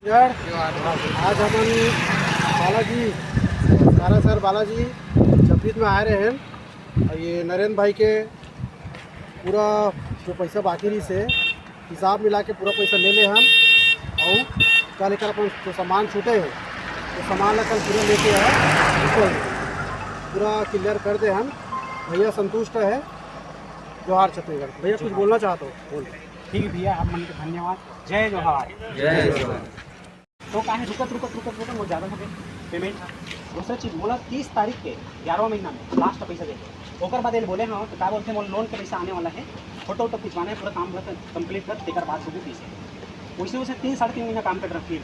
आज हम बालाजी सारासर बालाजी छब्बीस में आ रहे हैं और ये नरेंद्र भाई के पूरा जो पैसा बाकी रही से हिसाब मिला के पूरा पैसा ले ले हम और क्या लेकर अपन जो सामान छूटे हैं तो सामान ला कल पूरा लेके आए पूरा क्लियर कर दे हम। भैया संतुष्ट है। जोहार छत्तीसगढ़। भैया कुछ बोलना चाहते हो? बोल। ठीक है भैया, आप मन के धन्यवाद। जय जोहार। जय जोहार। तो कहा है रुकत वो ज़्यादा हो गए पेमेंट। दूसरा चीज़ बोला 30 तारीख के 11वां महीना में लास्ट पैसा देते ओकर बाद बोले हाँ तो क्या बोलते हैं लोन का पैसा आने वाला है, फोटो वोटो खिंचवाना है, पूरा काम कंप्लीट कर देकर बाद सबूत पैसे वैसे वैसे 3-3.5 महीना काम कर रखी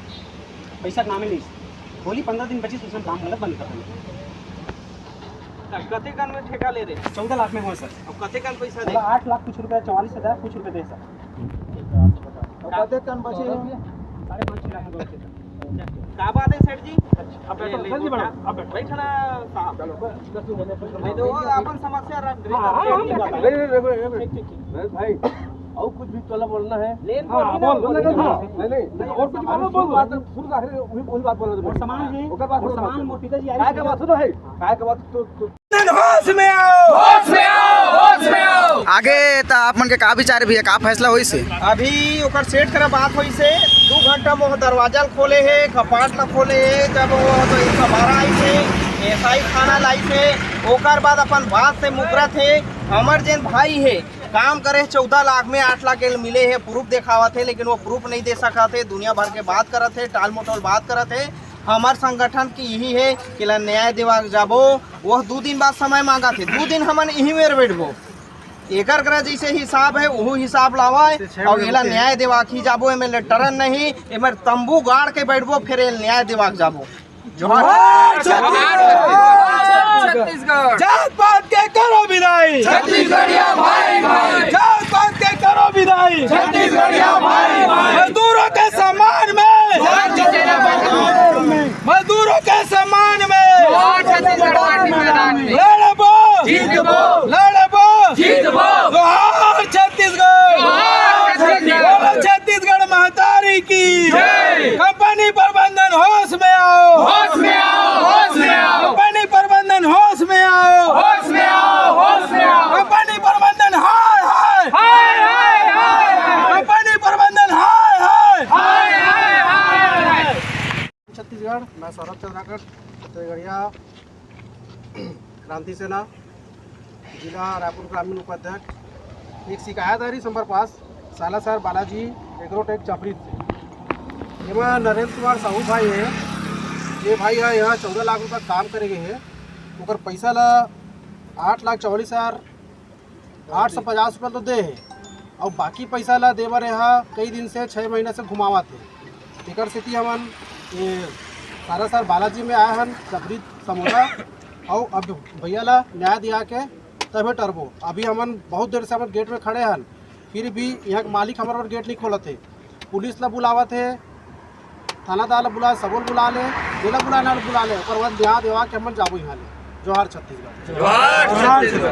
पैसा नामे नहीं बोली 15 दिन बची उसमें काम गलत बंद कर कते कान में ठेका ले रहे? 14 लाख में हो सर। अब कते कान पैसा दे? 8 लाख कुछ रुपये, 44,000 कुछ रुपये दे सर। कते कान बचे? 5.5 लाख में का बात है सेठ जी? अब बैठो जल्दी बढ़ो, अब बैठो। बैठना साहब। नहीं तो अपन समस्या भाई और कुछ भी चला बोलना है? लेन बोल नहीं और कुछ बोलो बात शुरू आखिर वही बात बोल रहे सामान है ओकर बात सामान मोर पिताजी काय का बात सुनो है काय का बात तो होश में आओ, होश में आओ, होश में आओ। आगे तो आप मन के का विचार भी है, का फैसला होई से? अभी ओकर सेट कर बात होई से 2 घंटा वो दरवाजा खोले है, कपाट ला खोले है, जब वो तो एक बारह आई से ऐसा ही खाना लाई से ओकर बाद अपन बात से मुकरत है। हमर जेन भाई है काम करे 14 लाख में 8 लाख के मिले है, प्रूफ देखावा थे लेकिन वो प्रूफ नहीं दे सका थे। दुनिया भर के बात करत है, टाल मटोल बात करत है। हमार संगठन की यही है कि न्याय दिवा जाबो। वह 2 दिन बाद समय मांगा थे, 2 दिन हमन यही में बैठबो। एकर करा जैसे हिसाब है वो हिसाब लावाए और एला न्याय दिवा की जाबो। एमे लेटरन नहीं, एमे तंबू गाड़ के बैठबो फिर न्याय दिवा जाबो। जोहार छत्तीसगढ़। जात पात के करो विदाई छत्तीसगढ़िया भाई भाई, जात पात के करो विदाई छत्तीसगढ़िया भाई भाई। मजदूरों के सम्मान में मजदूरों के सम्मान में लड़बो लड़बो जोहार छत्तीसगढ़। छत्तीसगढ़ महतारी की कंपनी प्रबंधन होश में आओ, होश में आओ, होश में आओ, कंपनी प्रबंधन होश में आओ, होश में आओ, होश में आओ। कंपनी प्रबंधन हाय हाय हाय हाय हाय, कंपनी प्रबंधन हाय हाय हाय हाय हाय। छत्तीसगढ़। मैं सौरभ चंद्राकर, छत्तीसगढ़िया क्रांति सेना जिला रायपुर ग्रामीण उपाध्यक्ष। एक शिकायत आ रही संपर्क पास सालासर बालाजी एग्रोटेक चपरीत से। ये में नरेंद्र कुमार साहू भाई है। ये भाई है यहाँ 14 लाख रुपये काम करेंगे है। ओकर पैसा ला 8,44,850 रुपये तो दे है और बाकी पैसा ला दे बर यहाँ कई दिन से 6 महीने से घुमावा थे। एक स्थिति हमन ये सारासर बालाजी में आए हैं चपरीत समोसा और अब भैया ला न्याय दिया के तभी टर्बो। अभी हमन बहुत देर से हमन गेट में खड़े हैं, फिर भी यहाँ के मालिक हमारे गेट नहीं खोलत है। पुलिस ला बुलावत है, थानादार ला बुला, सबोल बुला ले, जिला बुला ले, ओकर बाद न्याय देवा के हमन जाबो यहाँ ले। जोहार छत्तीसगढ़। जोहार छत्तीसगढ़।